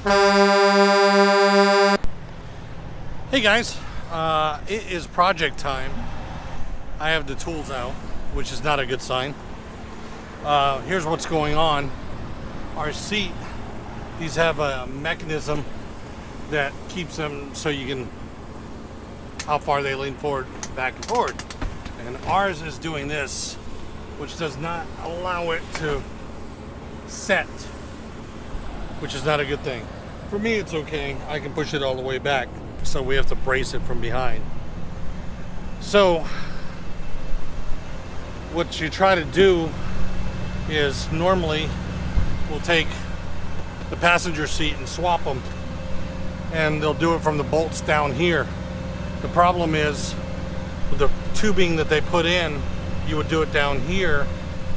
Hey guys, it is project time. I have the tools out, which is not a good sign. Here's what's going on. Our seat, these have a mechanism that keeps them so you can, how far they lean forward, back and forward. And ours is doing this, which does not allow it to set, which is not a good thing. For me, it's okay. I can push it all the way back. So we have to brace it from behind. So what you try to do is normally we'll take the passenger seat and swap them, and they'll do it from the bolts down here. The problem is with the tubing that they put in, you would do it down here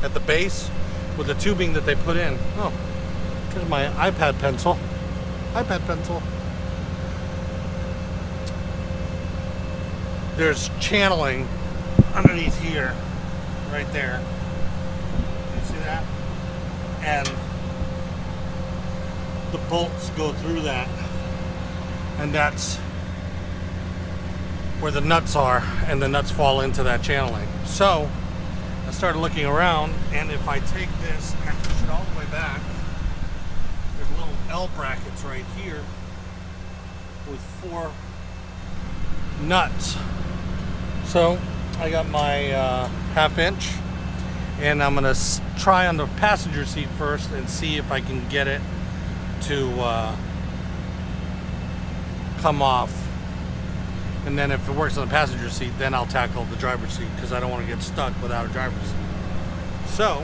at the base with the tubing that they put in. Oh, there's my iPad pencil. There's channeling underneath here, right there. You see that? And the bolts go through that, and that's where the nuts are, and the nuts fall into that channeling. So I started looking around, and if I take this and push it all the way back, there's little L brackets right here with 4 nuts. So I got my 1/2 inch, and I'm gonna try on the passenger seat first and see if I can get it to come off. And then if it works on the passenger seat, then I'll tackle the driver's seat, because I don't want to get stuck without a driver's seat. So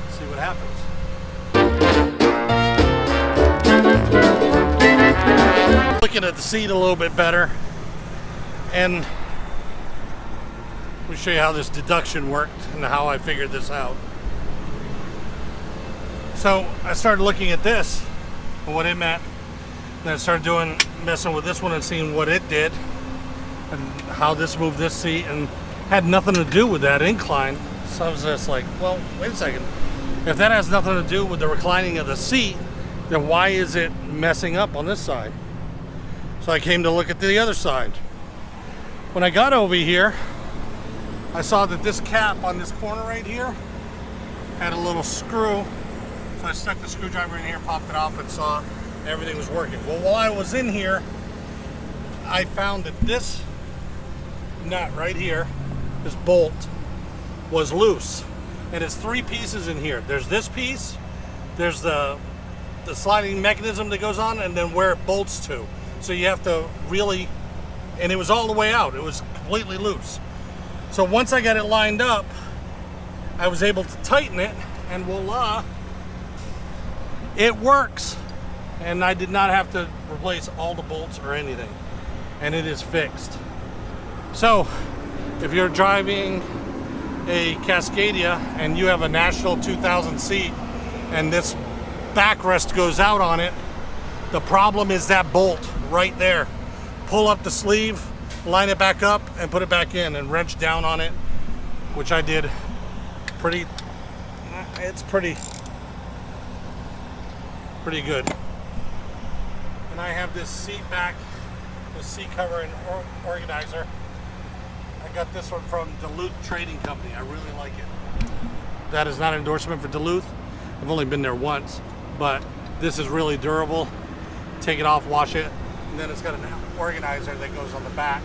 let's see what happens. Looking at the seat a little bit better, and let me show you how this deduction worked and how I figured this out. So I started looking at this and what it meant. Then I started messing with this one and seeing what it did and how this moved this seat, and had nothing to do with that incline. So I was just like, well, wait a second. If that has nothing to do with the reclining of the seat, then why is it messing up on this side? So I came to look at the other side. When I got over here, I saw that this cap on this corner right here had a little screw. So I stuck the screwdriver in here, popped it off, and saw everything was working. Well, while I was in here, I found that this nut right here, this bolt, was loose. And it's 3 pieces in here. There's this piece, there's the sliding mechanism that goes on, and then where it bolts to. So you have to really, and it was all the way out. It was completely loose. So once I got it lined up, I was able to tighten it, and voila, it works. And I did not have to replace all the bolts or anything. And it is fixed. So if you're driving a Cascadia and you have a National 2000 seat and this backrest goes out on it, the problem is that bolt right there. Pull up the sleeve, line it back up, and put it back in, and wrench down on it, which I did. It's pretty good. And I have this seat back, this seat cover and organizer. I got this one from Duluth Trading Company. I really like it. That is not an endorsement for Duluth. I've only been there once, but this is really durable. Take it off, wash it, and then it's got an organizer that goes on the back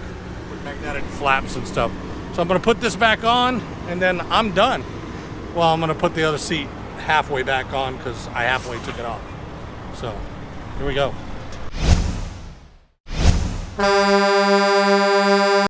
with magnetic flaps and stuff. So I'm gonna put this back on, and then I'm done. Well, I'm gonna put the other seat halfway back on because I halfway took it off. So here we go.